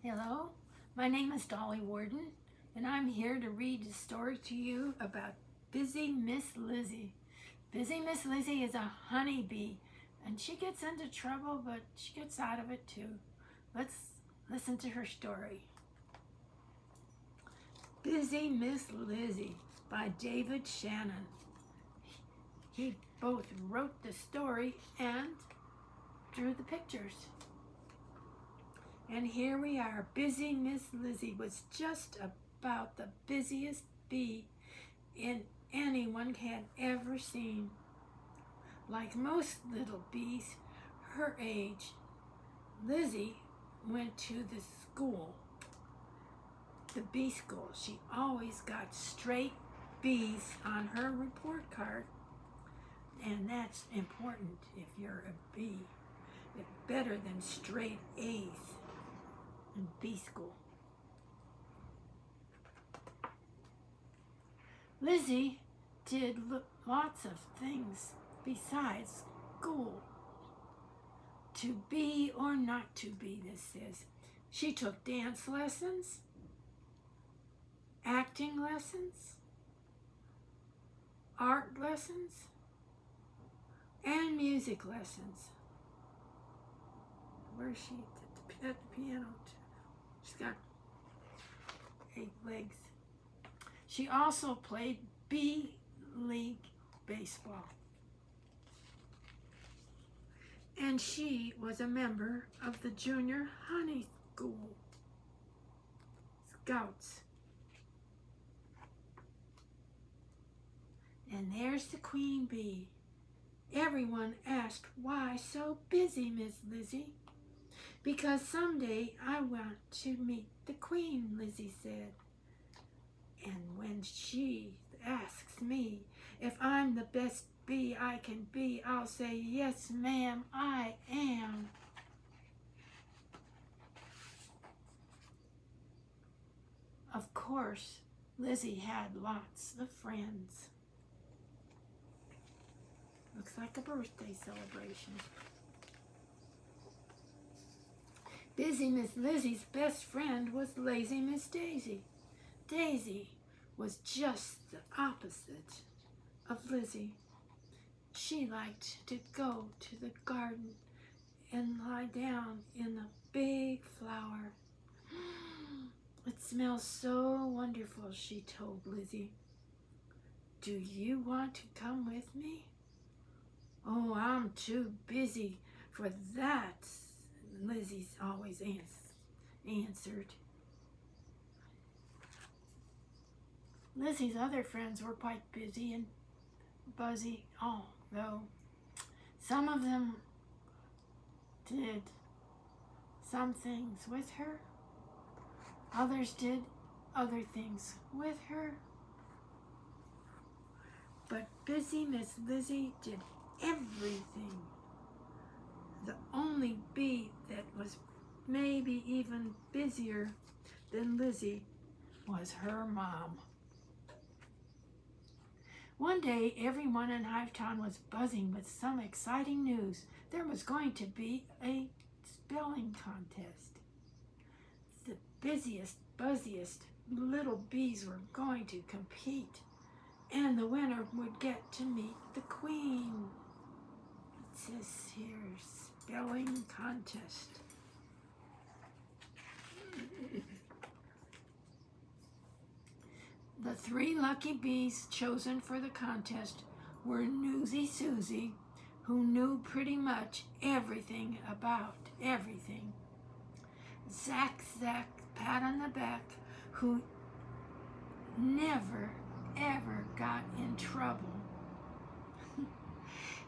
Hello, my name is Dolly Warden, and I'm here to read a story to you about Busy Miss Lizzy. Busy Miss Lizzy is a honeybee, and she gets into trouble, but she gets out of it too. Let's listen to her story. Busy Miss Lizzy by David Shannon. He both wrote the story and drew the pictures. And here we are. Busy Miss Lizzy was just about the busiest bee anyone had ever seen. Like most little bees her age, Lizzy went to the school, the bee school. She always got straight B's on her report card, and that's important if you're a bee. It's better than straight A's in bee school. Lizzy did lots of things besides school. To be or not to be, this says. She took dance lessons, acting lessons, art lessons, and music lessons. Where is she? At the piano too. She's got 8 legs. She also played bee league baseball. And she was a member of the junior honey school scouts. And there's the queen bee. Everyone asked, "Why so busy, Miss Lizzy?" "Because someday I want to meet the queen," Lizzy said. And when she asks me if I'm the best bee I can be, I'll say, "Yes, ma'am, I am." Of course, Lizzy had lots of friends. Looks like a birthday celebration. Busy Miss Lizzy's best friend was Lazy Miss Daisy. Daisy was just the opposite of Lizzy. She liked to go to the garden and lie down in a big flower. "It smells so wonderful," she told Lizzy. "Do you want to come with me?" "Oh, I'm too busy for that," Lizzy's always answered. Lizzy's other friends were quite busy and buzzy, although some of them did some things with her, others did other things with her. But Busy Miss Lizzy did everything. The only bee that was maybe even busier than Lizzy was her mom. One day, everyone in Hivetown was buzzing with some exciting news. There was going to be a spelling contest. The busiest, buzziest little bees were going to compete, and the winner would get to meet the queen. It says here, spelling contest. The 3 lucky bees chosen for the contest were Newsy Susie, who knew pretty much everything about everything, Zack, pat on the back, who never ever got in trouble,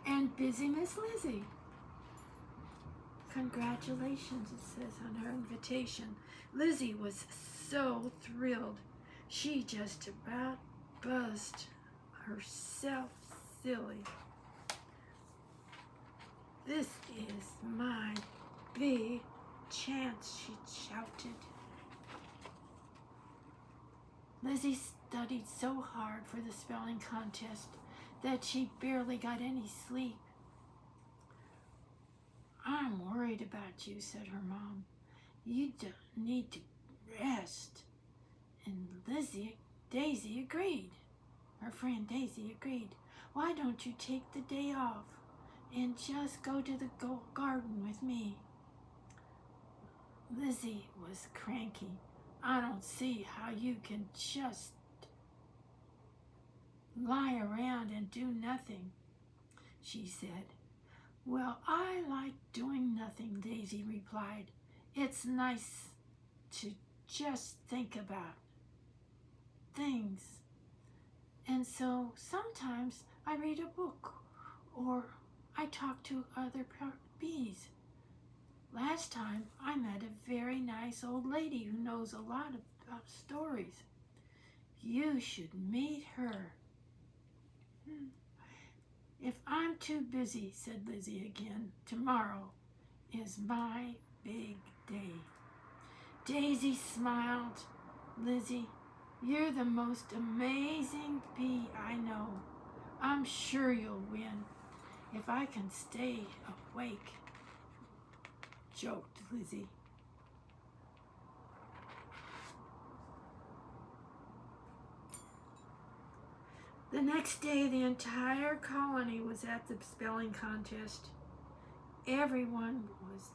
and Busy Miss Lizzy. Congratulations, it says on her invitation. Lizzy was so thrilled. She just about buzzed herself silly. "This is my big chance," she shouted. Lizzy studied so hard for the spelling contest that she barely got any sleep. "I'm worried about you," said her mom. You don't need to rest. And Daisy agreed. Her friend Daisy agreed. Why don't you take the day off and just go to the garden with me? Lizzy was cranky. I don't see how you can just lie around and do nothing, she said. Well, I like doing nothing, Daisy replied. It's nice to just think about things. And so sometimes I read a book or I talk to other bees. Last time I met a very nice old lady who knows a lot about stories. You should meet her. If I'm too busy, said Lizzy again, tomorrow is my big day. Daisy smiled. Lizzy, you're the most amazing bee I know. I'm sure you'll win if I can stay awake, joked Lizzy. The next day, the entire colony was at the spelling contest. Everyone was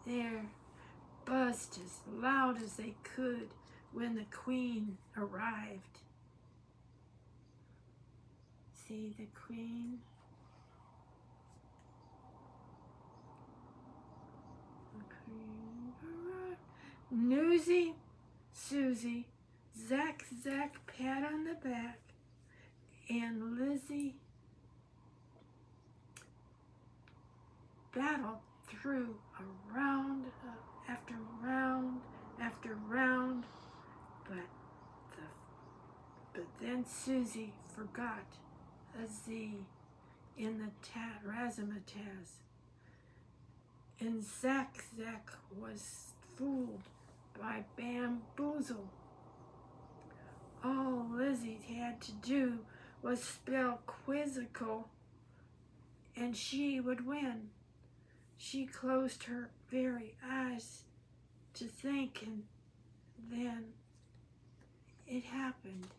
there, buzzed as loud as they could when the queen arrived. See the queen? The queen arrived. Newsy, Susie, Zack, pat on the back, and Lizzy battled through a round after round after round, but then Susie forgot a Z in the razzmatazz, and Zack was fooled by bamboozle. All Lizzy had to do was spell quizzical, and she would win. She closed her very eyes to think, and then it happened.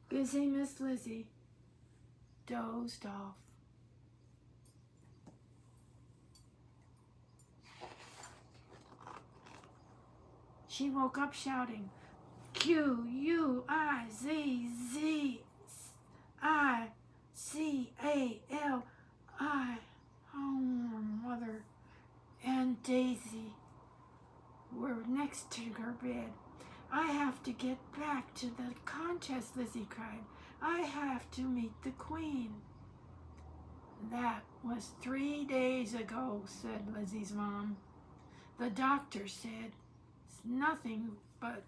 Busy Miss Lizzy dozed off. She woke up shouting, Q-U-I-Z-Z-I-C-A-L-I. Oh, Mother and Daisy were next to her bed. I have to get back to the contest, Lizzy cried. I have to meet the queen. That was 3 days ago, said Lizzy's mom. The doctor said, it's nothing but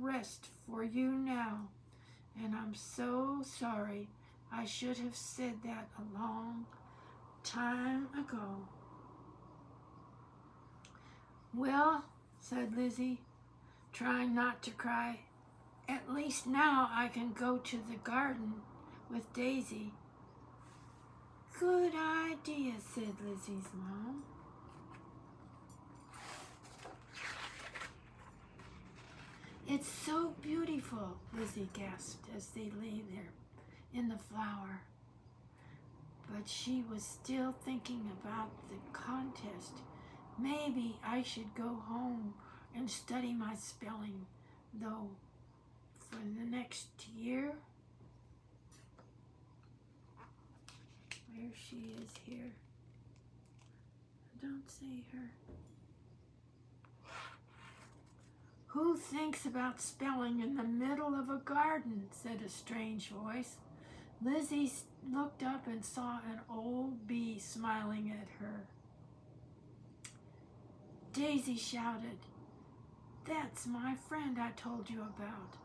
rest for you now. And I'm so sorry. I should have said that a long time ago. Well, said Lizzy, trying not to cry, at least now I can go to the garden with Daisy. Good idea, said Lizzy's mom. It's so beautiful, Lizzy gasped as they lay there in the flower. But she was still thinking about the contest. Maybe I should go home and study my spelling, though, for the next year. Where she is here. I don't see her. Who thinks about spelling in the middle of a garden? Said a strange voice. Lizzy looked up and saw an old bee smiling at her. Daisy shouted, that's my friend I told you about.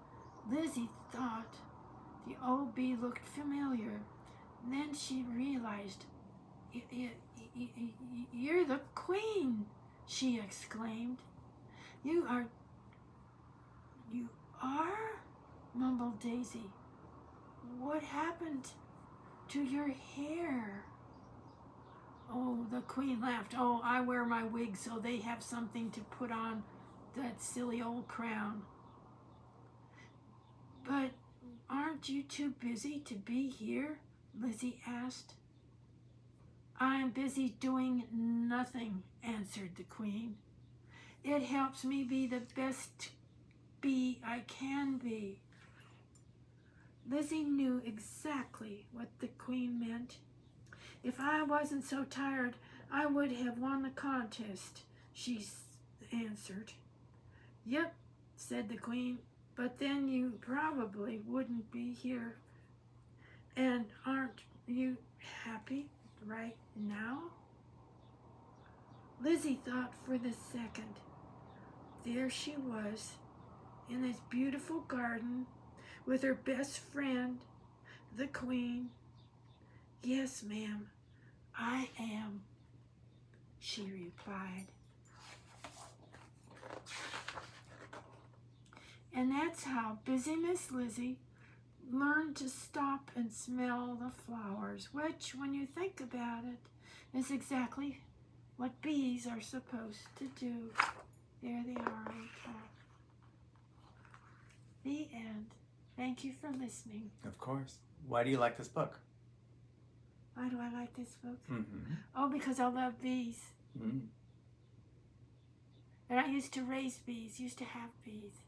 Lizzy thought the old bee looked familiar. Then she realized, you're the queen, she exclaimed. You are, mumbled Daisy. What happened to your hair? Oh, the queen laughed. Oh, I wear my wig so they have something to put on that silly old crown. But aren't you too busy to be here? Lizzy asked. I'm busy doing nothing, answered the queen. It helps me be the best bee I can be. Lizzy knew exactly what the queen meant. If I wasn't so tired, I would have won the contest, she answered. Yep, said the queen, but then you probably wouldn't be here. And aren't you happy right now? Lizzy thought for the second. There she was, in this beautiful garden, with her best friend, the queen. Yes, ma'am, I am, she replied. And that's how busy Miss Lizzy learned to stop and smell the flowers, which, when you think about it, is exactly what bees are supposed to do. There they are on top. The end. Thank you for listening. Of course. Why do you like this book? Why do I like this book? Mm-hmm. Oh, because I love bees. Mm. And I used to raise bees, used to have bees.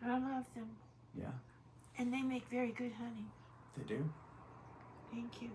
And I love them. Yeah. And they make very good honey. They do. Thank you.